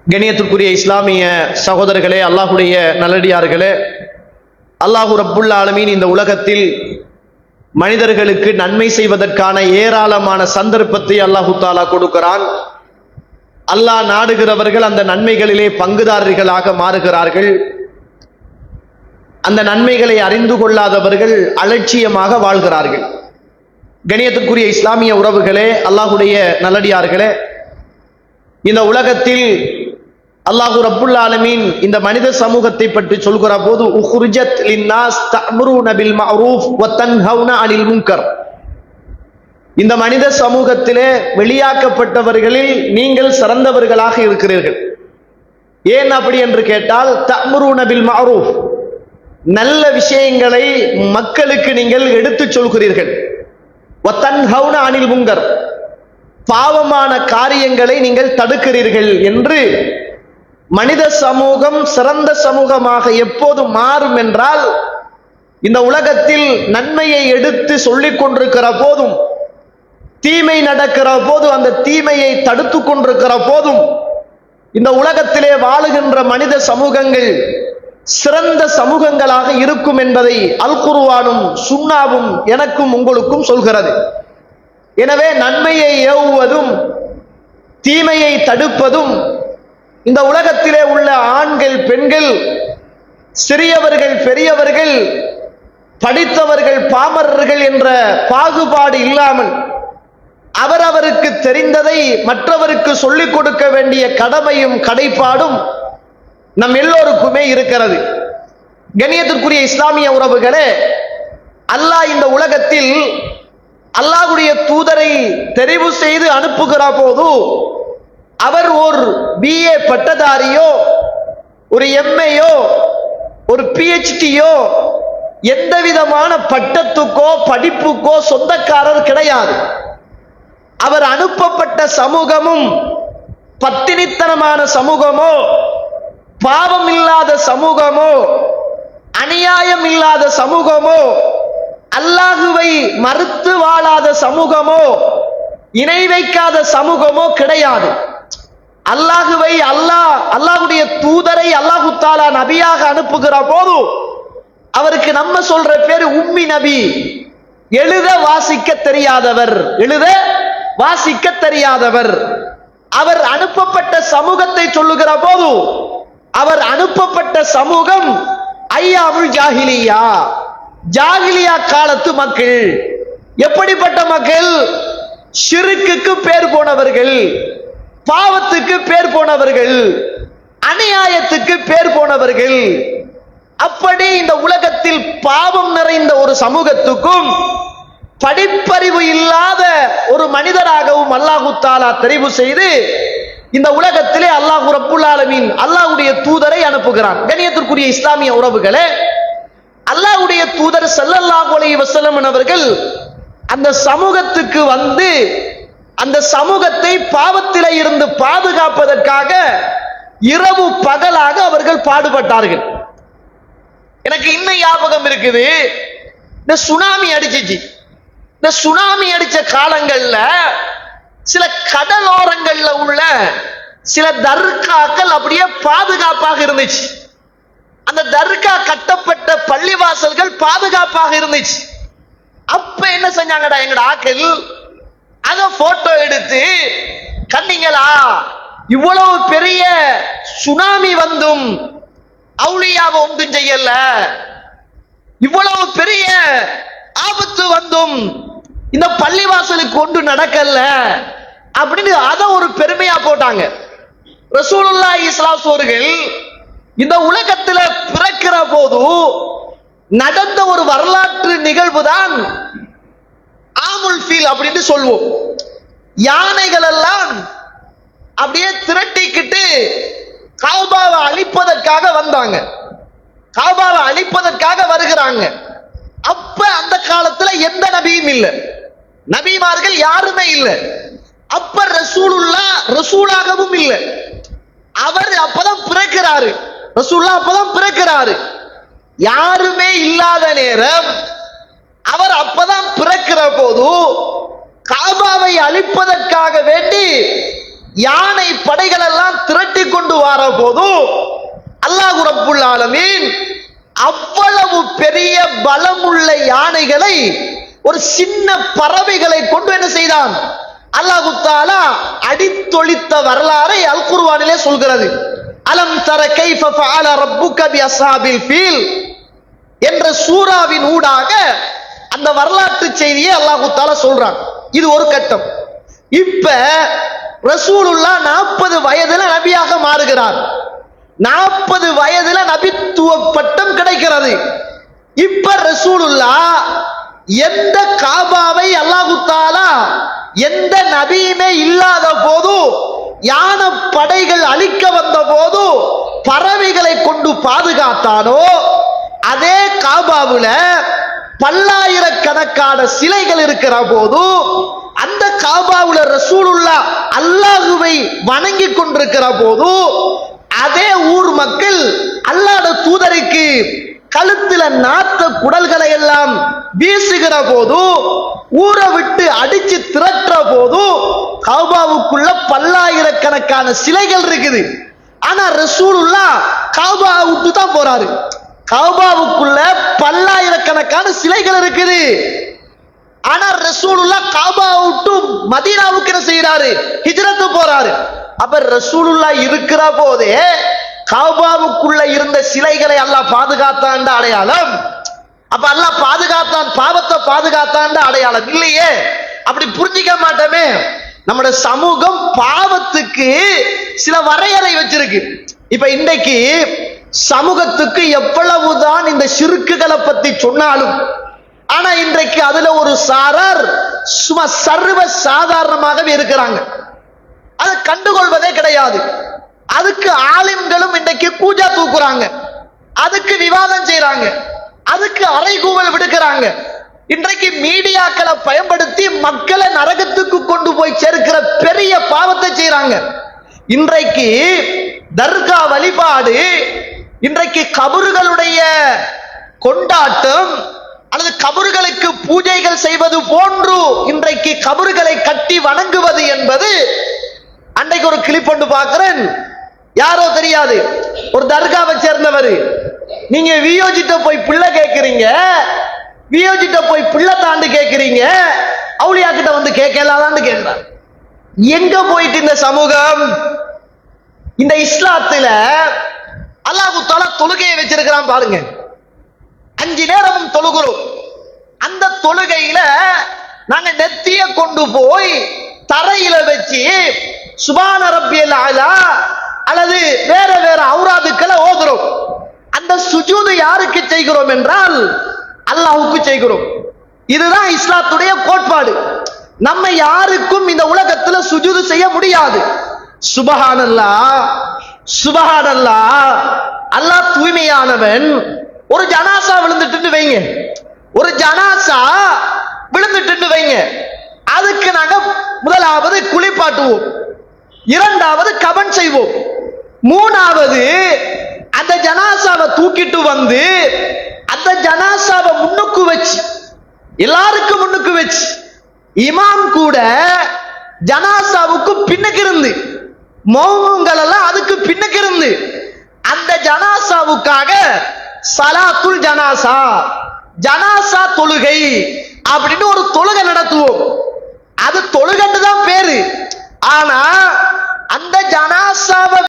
கணியத்திற்குரிய இஸ்லாமிய சகோதரர்களே, அல்லாஹுடைய நல்லடியார்களே, அல்லாஹு ரப்புல் ஆலமீன் இந்த உலகத்தில் மனிதர்களுக்கு நன்மை செய்வதற்கான ஏராளமான சந்தர்ப்பத்தை அல்லாஹு தாலா கொடுக்கிறான். அல்லாஹ் நாடுகிறவர்கள் அந்த நன்மைகளிலே பங்குதாரர்களாக மாறுகிறார்கள். அந்த நன்மைகளை அறிந்து கொள்ளாதவர்கள் அலட்சியமாக வாழ்கிறார்கள். கணியத்திற்குரிய இஸ்லாமிய உறவுகளே, அல்லாஹுடைய நல்லடியார்களே, இந்த உலகத்தில் அல்லாஹு ரப்புல் ஆலமீன் இந்த மனித சமூகத்தை பற்றி சொல்கிற போது உஹ்ரிஜத் லின்னாஸ் தஅமுருன பில் மஅரூஃப் வ தன்ஹவுன அனில் முன்கர், இந்த மனித சமூகத்திலே வெளியாக்கப்பட்டவர்களில் நீங்கள் சிறந்தவர்களாக இருக்கிறீர்கள். ஏன் அப்படி என்று கேட்டால், தஅமுருன பில் மஅரூஃப், நல்ல விஷயங்களை மக்களுக்கு நீங்கள் எடுத்துச் சொல்கிறீர்கள். வ தன்ஹவுன அனில் முன்கர், பாவமான காரியங்களை நீங்கள் தடுக்கிறீர்கள் என்று மனித சமூகம் சிறந்த சமூகமாக எப்போது மாறும் என்றால், இந்த உலகத்தில் நன்மையை எடுத்து சொல்லிக் கொண்டிருக்கிற போதும், தீமை நடக்கிற போது அந்த தீமையை தடுத்து கொண்டிருக்கிற போதும், இந்த உலகத்திலே வாழுகின்ற மனித சமூகங்கள் சிறந்த சமூகங்களாக இருக்கும் என்பதை அல் குர்ஆனும் சுன்னாவும் எனக்கும் உங்களுக்கும் சொல்கிறது. எனவே நன்மையை ஏவுவதும் தீமையை தடுப்பதும் இந்த உலகத்திலே உள்ள ஆண்கள், பெண்கள், சிறியவர்கள், பெரியவர்கள், படித்தவர்கள், பாமரர்கள் என்ற பாகுபாடு இல்லாமல் அவரவருக்கு தெரிந்ததை மற்றவருக்கு சொல்லிக் கொடுக்க வேண்டிய கடமையும் கடைப்பாடும் நம் எல்லோருக்குமே இருக்கிறது. கண்ணியத்திற்குரிய இஸ்லாமிய உறவுகளே, அல்லாஹ் இந்த உலகத்தில் அல்லாஹ்வுடைய தூதரை தெரிவு செய்து அனுப்புகிற போது அவர் ஒரு BA பட்டதாரியோ, ஒரு MAயோ, ஒரு PhDயோ, எந்த விதமான பட்டத்துக்கோ படிப்புக்கோ சொந்தக்காரர் கிடையாது. அவர் அனுப்பப்பட்ட சமூகமும் பத்தினித்தனமான சமூகமோ, பாவம் இல்லாத சமூகமோ, அநியாயம் இல்லாத சமூகமோ, அல்லாஹுவை மறுத்து வாழாத சமூகமோ, இணை வைக்காத சமூகமோ கிடையாது. அல்லாஹுவை அல்லாஹ்வுடைய தூதரை அல்லாஹு தாலா நபியாக அனுப்புகிற போது அவருக்கு நம்ம சொல்ற பேரு உம்மி நபி, எழுத வாசிக்க தெரியாதவர், எழுத வாசிக்க தெரியாதவர். அவர் அனுப்பப்பட்ட சமூகத்தை சொல்லுகிற போது அவர் அனுப்பப்பட்ட சமூகம் ஐயாமுல் ஜாஹிலியா, ஜாஹிலியா காலத்து மக்கள். எப்படிப்பட்ட மக்கள்? ஷிர்க்குக்கு பேர் போனவர்கள், பாவத்துக்கு பேர் போனவர்கள், அநியாயத்துக்கு பேர் போனவர்கள். அப்படி இந்த உலகத்தில் பாவம் நிறைந்த ஒரு சமூகத்துக்கும் படிப்பறிவு இல்லாத ஒரு மனிதராகவும் அல்லாஹு தாலா தெரிவு செய்து இந்த உலகத்திலே அல்லாஹு ரப்புல் ஆலமீன் அல்லாஹ்வுடைய தூதரை அனுப்புகிறான். கண்ணியத்திற்குரிய இஸ்லாமிய உறவுகளே, அல்லாஹ்வுடைய தூதர் ஸல்லல்லாஹு அலைஹி வஸல்லம் அவர்கள் அந்த சமூகத்துக்கு வந்து அந்த சமூகத்தை பாவத்திலே இருந்து பாதுகாப்பதற்காக இரவு பகலாக அவர்கள் பாடுபட்டார்கள். எனக்கு இன்னும் ஞாபகம் இருக்குது, இந்த சுனாமி அடிச்சிச்சு. இந்த சுனாமி அடிச்ச காலங்கள்ல சில கடலோரங்கள்ல உள்ள சில தர்காக்கள் அப்படியே பாதுகாப்பாக இருந்துச்சு. அந்த தர்கா கட்டப்பட்ட பள்ளிவாசல்கள் பாதுகாப்பாக இருந்துச்சு. அப்ப என்ன செஞ்சாங்கடா எங்கட ஆக்கள், அத போட்டோ எடுத்து, கண்டீங்களா இவ்வளவு பெரிய சுனாமி வந்தும் அவுலியாவை ஒன்றும் செய்யல, இவ்வளவு பெரிய ஆபத்து வந்தும் இந்த பள்ளிவாசலுக்கு ஒன்று நடக்கல அப்படின்னு அத ஒரு பெருமையா போட்டாங்க. ரசூலுல்லாஹி ஸல்லல்லாஹு அலைஹி அவர்கள் இந்த உலகத்துல பிறக்கிற போது நடந்த ஒரு வரலாற்று நிகழ்வு தான் ஆமுல் ஃபீல் அப்படின்னு சொல்லுவோம். யானைகள் எல்லாம் அப்படியே திரட்டிக்கிட்டு காபாவை அழிப்பதற்காக வந்தாங்க, காபாவை அழிப்பதற்காக வருகிறாங்க. அப்ப அந்த காலத்துல எந்த நபியும் இல்லை, நபிமார்கள் யாருமே இல்லை. அப்ப ரசூலுல்லாஹ் ரசூலாகவும் இல்லை. அவர் அப்பதான் பிறக்கிறாரு, ரசூலுல்லாஹ் அப்பதான் பிறக்கிறாரு. யாருமே இல்லாத நேரம் அவர் அப்பதான் பிறக்கிற போது காபாவை அழிப்பதற்காக வேண்டி யானை படைகள் எல்லாம் திரட்டி கொண்டு வர போது அல்லாஹ் ரப்புல் ஆலமீன் அவ்வளவு பெரிய பலமுள்ள யானைகளை ஒரு சின்ன பறவைகளை கொண்டு என்ன செய்தான்? அல்லாஹ் தஆலா அடித்தொழித்த வரலாறை அல் குர்ஆனிலே சொல்கிறது. அலம் தர கைஃப ஃபஅல ரப்புக பி அஸ்ஹாபில் ஃபீல் என்ற சூராவின் ஊடாக அந்த வரலாற்று செய்தியை அல்லாஹ் தஆலா சொல்றான். இது ஒரு கட்டம். இப்ப ரசூலுல்லாஹ் 40 வயதுல நபியாக மாறுகிறார். 40 வயதுல நபித்துவ பட்டம் கிடைக்கிறது. இப்ப ரசூலுல்லாஹ் எந்த காபாவை அல்லாஹ் தஆலா எந்த நபியுமே இல்லாத போது யான படைகள் அழிக்க வந்த போது பறவைகளை கொண்டு பாதுகாத்தானோ அதே காபாவுல பல்லாயிரக்கணக்கான சிலைகள் இருக்கிற போது அந்த காபாவுல ரசூலுல்லாஹ் அல்லாஹ்வை வணங்கி கொண்டிருக்கிற போது அதே ஊர் மக்கள் அல்லாஹ்வுடைய தூதருக்கு கழுத்துல நாத்த குடல்களை எல்லாம் வீசுகிற போது ஊரை விட்டு அடிச்சு திரட்டுற போது காபாவுக்குள்ள பல்லாயிரக்கணக்கான சிலைகள் இருக்குது. ஆனா ரசூலுல்லாஹ் காபா விட்டு தான் போறாரு. காபாவுக்குள்ள பல்லாயிரக்கணக்கான சிலைகள் இருக்குது. ஆனா ரசூலுல்லாஹ் காபா விட்டு மதீனாவுக்கு என்ன செய்யறாரு? ஹிஜ்ரத் போறாரு. அப்ப ரசூலுல்லாஹ் இருக்கிற போதே காபாவுக்குள்ள இருந்த சிலைகளை அல்லாஹ் பாதுகாத்தான் அடையாளம். அப்ப அல்லாஹ் பாதுகாத்தான், பாவத்தை பாதுகாத்தான் அடையாளம் இல்லையே. அப்படி புரிஞ்சிக்க மாட்டோமே. நம்முடைய சமூகம் பாவத்துக்கு சில வரையறை வச்சிருக்கு. இப்ப இன்றைக்கு சமூகத்துக்கு எவ்வளவுதான் இந்த ஷிர்க்குகளை பத்தி சொன்னாலும் ஆனா இன்றைக்கு அதுல ஒரு சாரார் சும்மா சர்வ சாதாரணமாகவே இருக்கிறாங்க. அதை கண்டுகொள்வதே கிடையாது. அதுக்கு ஆலிம்களும் இன்றைக்கு கூஜா தூக்குறாங்க, அதுக்கு விவாதம் செய்யறாங்க, அதுக்கு அறைகூவல் விடுக்கிறாங்க. இன்றைக்கு மீடியாக்களை பயன்படுத்தி மக்களை நரகத்துக்கு கொண்டு போய் சேர்க்கிற பெரிய பாவத்தை செய்யறாங்க. இன்றைக்கு தர்கா வழிபாடு, இன்றைக்கு கபறுகளுடைய கொண்டாட்டம் அல்லது கபறுகளுக்கு பூஜைகள் செய்வது போன்று இன்றைக்கு கபறுகளை கட்டி வணங்குவது என்பது. அன்றைக்கு ஒரு கிளிப் ஒன்று பார்க்கிறேன், யாரோ தெரியாது, ஒரு தர்காவை சேர்ந்தவர். நீங்க வியோஜிட்ட போய் பிள்ளை கேட்கிறீங்க, வியோஜிட்ட போய் பிள்ளை தாண்டு கேட்கிறீங்க, அவுளியா கிட்ட வந்து கேட்கலாதான்னு கேட்கிறார். எங்க போயிட்டு இந்த சமூகம்? இந்த இஸ்லாத்துல அல்லாஹ் தஆலா தொழுகையை வச்சிருக்கிறான் பாருங்க. 5 நேரமும் தொழுகிறோம். அந்த தொழுகையில நாங்க நெத்திய கொண்டு போய் தரையில வச்சு சுபான ரப்பியல் அலா அல்லது வேற வேற ஔராதுக்களை ஓதுறோம். அந்த சுஜூது யாருக்கு செய்கிறோம் என்றால் அல்லாஹ்வுக்கு செய்கிறோம். இதுதான் இஸ்லாத்துடைய கோட்பாடு. நம்ம யாருக்கும் இந்த உலகத்துல சுஜூது செய்ய முடியாது. சுபஹானல்லாஹ், சுபஹானல்லாஹ், அல்லாஹ் தூய்மையானவன். ஒரு ஜனாசா விழுந்துட்டு வைங்க, ஒரு ஜனாசா விழுந்துட்டு வைங்க, அதுக்கு நாங்க முதலாவது குளிப்பாட்டுவோம், இரண்டாவது கபன் செய்வோம், மூணாவது அந்த ஜனாசாவை தூக்கிட்டு வந்து அந்த ஜனாசாவை முன்னுக்கு வச்சு எல்லாருக்கும் முன்னுக்கு வச்சு இமாம் கூட ஜனாசாவுக்கு பின்னுக்கு இருந்து மௌனங்கள் எல்லாம் அதுக்கு பின்னுக்கு இருந்து அந்த ஜனாசாவுக்காக சலாத்துல் ஜனாசா, ஜனாசா தொழுகை அப்படின்னு ஒரு தொழுகை நடத்துவோம். அது தொழுகன்னு தான் பேரு. ஆனா அந்த ஜனாசாவை